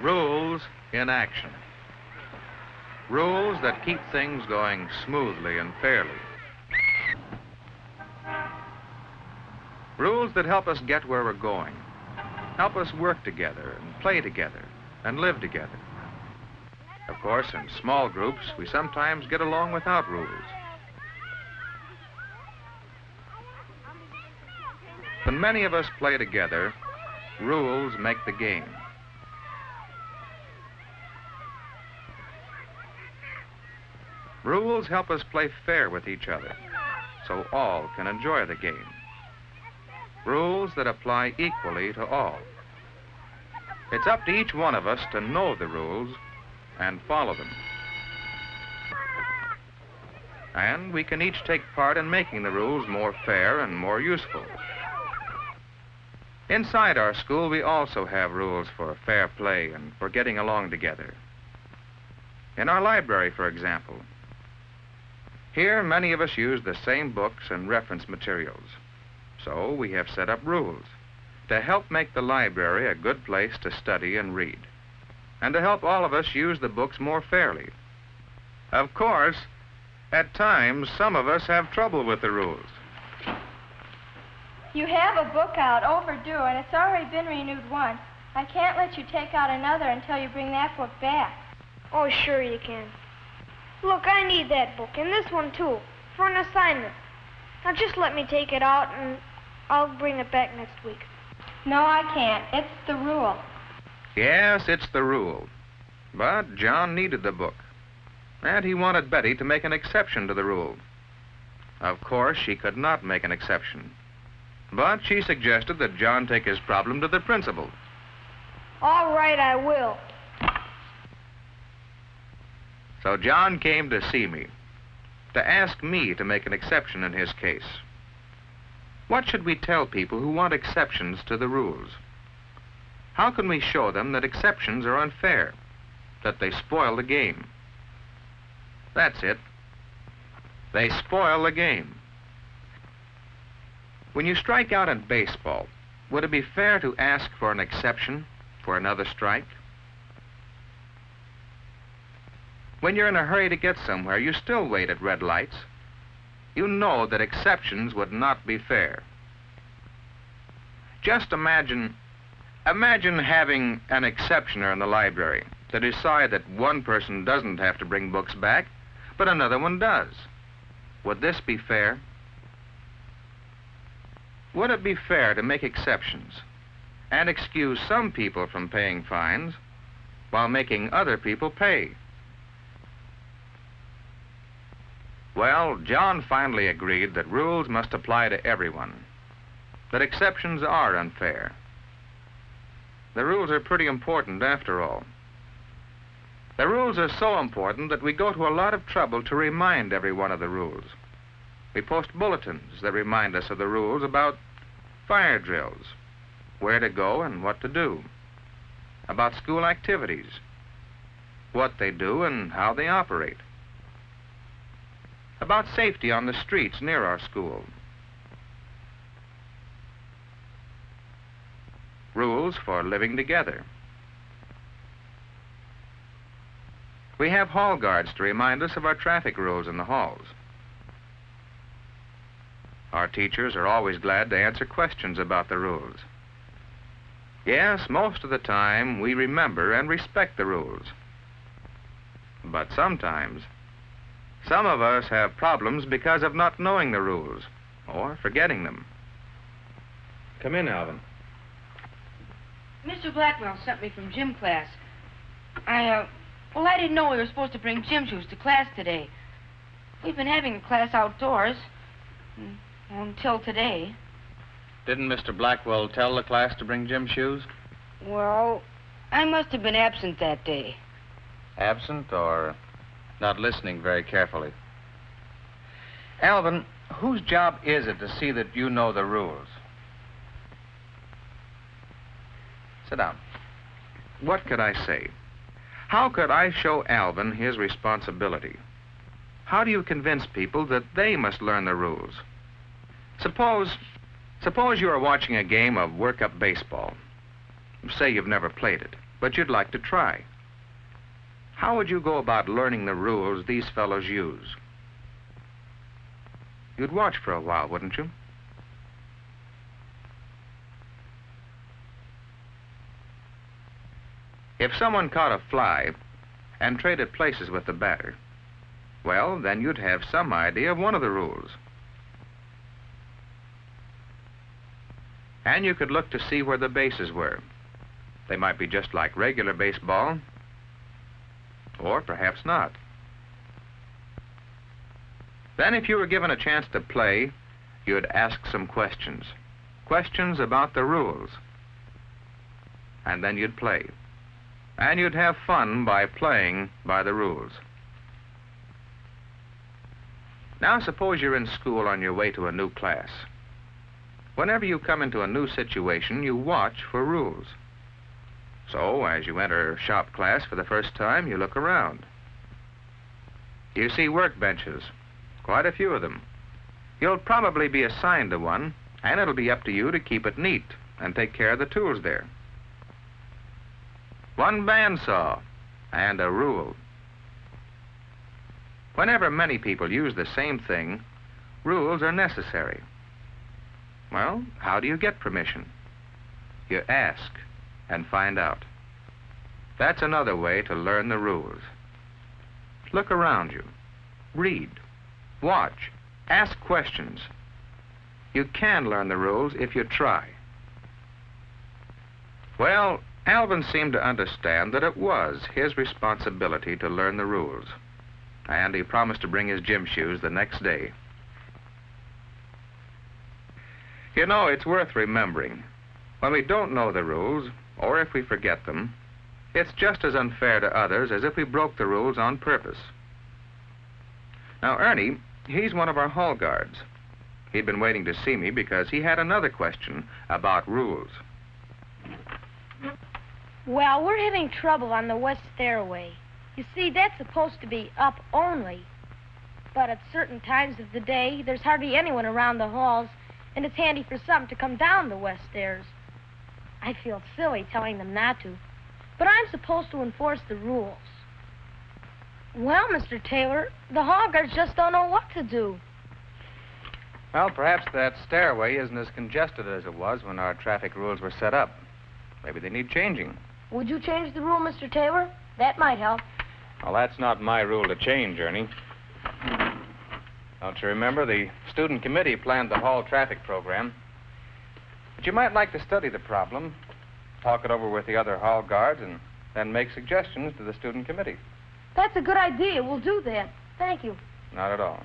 Rules in action. Rules that keep things going smoothly and fairly. Rules that help us get where we're going, help us work together and play together and live together. Of course, in small groups, we sometimes get along without rules. When many of us play together, rules make the game. Rules help us play fair with each other, so all can enjoy the game. Rules that apply equally to all. It's up to each one of us to know the rules and follow them. And we can each take part in making the rules more fair and more useful. Inside our school, we also have rules for fair play and for getting along together. In our library, for example, here many of us use the same books and reference materials. So we have set up rules to help make the library a good place to study and read, and to help all of us use the books more fairly. Of course, at times, some of us have trouble with the rules. You have a book out, overdue, and it's already been renewed once. I can't let you take out another until you bring that book back. Oh, sure you can. Look, I need that book, and this one, too, for an assignment. Now, just let me take it out, and I'll bring it back next week. No, I can't. It's the rule. Yes, it's the rule. But John needed the book, and he wanted Betty to make an exception to the rule. Of course, she could not make an exception, but she suggested that John take his problem to the principal. All right, I will. So John came to see me, to ask me to make an exception in his case. What should we tell people who want exceptions to the rules? How can we show them that exceptions are unfair, that they spoil the game? That's it. They spoil the game. When you strike out in baseball, would it be fair to ask for an exception for another strike? When you're in a hurry to get somewhere, you still wait at red lights. You know that exceptions would not be fair. Just imagine having an exceptioner in the library to decide that one person doesn't have to bring books back, but another one does. Would this be fair? Would it be fair to make exceptions and excuse some people from paying fines while making other people pay? Well, John finally agreed that rules must apply to everyone, that exceptions are unfair. The rules are pretty important after all. The rules are so important that we go to a lot of trouble to remind everyone of the rules. We post bulletins that remind us of the rules about fire drills, where to go and what to do, about school activities, what they do and how they operate, about safety on the streets near our school, rules for living together. We have hall guards to remind us of our traffic rules in the halls. Our teachers are always glad to answer questions about the rules. Yes, most of the time we remember and respect the rules. But sometimes, some of us have problems because of not knowing the rules or forgetting them. Come in, Alvin. Mr. Blackwell sent me from gym class. I didn't know we were supposed to bring gym shoes to class today. We've been having a class outdoors until today. Didn't Mr. Blackwell tell the class to bring gym shoes? Well, I must have been absent that day. Absent or not listening very carefully? Alvin, whose job is it to see that you know the rules? Sit down. What could I say? How could I show Alvin his responsibility? How do you convince people that they must learn the rules? Suppose you are watching a game of work-up baseball. Say you've never played it, but you'd like to try. How would you go about learning the rules these fellows use? You'd watch for a while, wouldn't you? If someone caught a fly and traded places with the batter, well, then you'd have some idea of one of the rules. And you could look to see where the bases were. They might be just like regular baseball, or perhaps not. Then if you were given a chance to play, you'd ask some questions. Questions about the rules. And then you'd play. And you'd have fun by playing by the rules. Now suppose you're in school on your way to a new class. Whenever you come into a new situation, you watch for rules. So, as you enter shop class for the first time, you look around. You see workbenches, quite a few of them. You'll probably be assigned to one, and it'll be up to you to keep it neat and take care of the tools there. One bandsaw and a rule. Whenever many people use the same thing, rules are necessary. Well, how do you get permission? You ask and find out. That's another way to learn the rules. Look around you. Read. Watch. Ask questions. You can learn the rules if you try. Well, Alvin seemed to understand that it was his responsibility to learn the rules, and he promised to bring his gym shoes the next day. You know, it's worth remembering. When we don't know the rules, or if we forget them, it's just as unfair to others as if we broke the rules on purpose. Now, Ernie, he's one of our hall guards. He'd been waiting to see me because he had another question about rules. Well, we're having trouble on the west stairway. You see, that's supposed to be up only. But at certain times of the day, there's hardly anyone around the halls, and it's handy for some to come down the west stairs. I feel silly telling them not to, but I'm supposed to enforce the rules. Well, Mr. Taylor, the hall guards just don't know what to do. Well, perhaps that stairway isn't as congested as it was when our traffic rules were set up. Maybe they need changing. Would you change the rule, Mr. Taylor? That might help. Well, that's not my rule to change, Ernie. Don't you remember, the student committee planned the hall traffic program? But you might like to study the problem, talk it over with the other hall guards, and then make suggestions to the student committee. That's a good idea. We'll do that. Thank you. Not at all.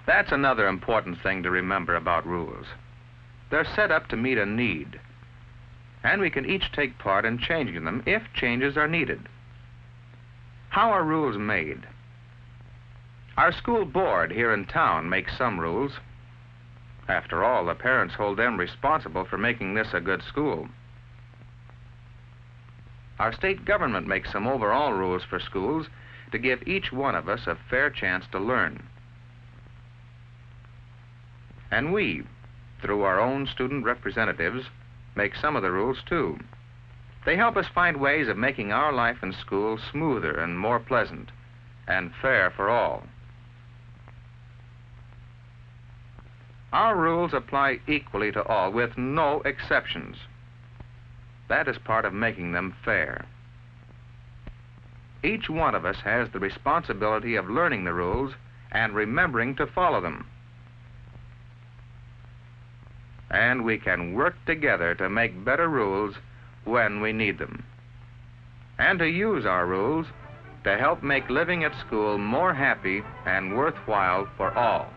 That's another important thing to remember about rules. They're set up to meet a need, and we can each take part in changing them if changes are needed. How are rules made? Our school board here in town makes some rules. After all, the parents hold them responsible for making this a good school. Our state government makes some overall rules for schools to give each one of us a fair chance to learn. And we, through our own student representatives, make some of the rules too. They help us find ways of making our life in school smoother and more pleasant and fair for all. Our rules apply equally to all, with no exceptions. That is part of making them fair. Each one of us has the responsibility of learning the rules and remembering to follow them. And we can work together to make better rules when we need them, and to use our rules to help make living at school more happy and worthwhile for all.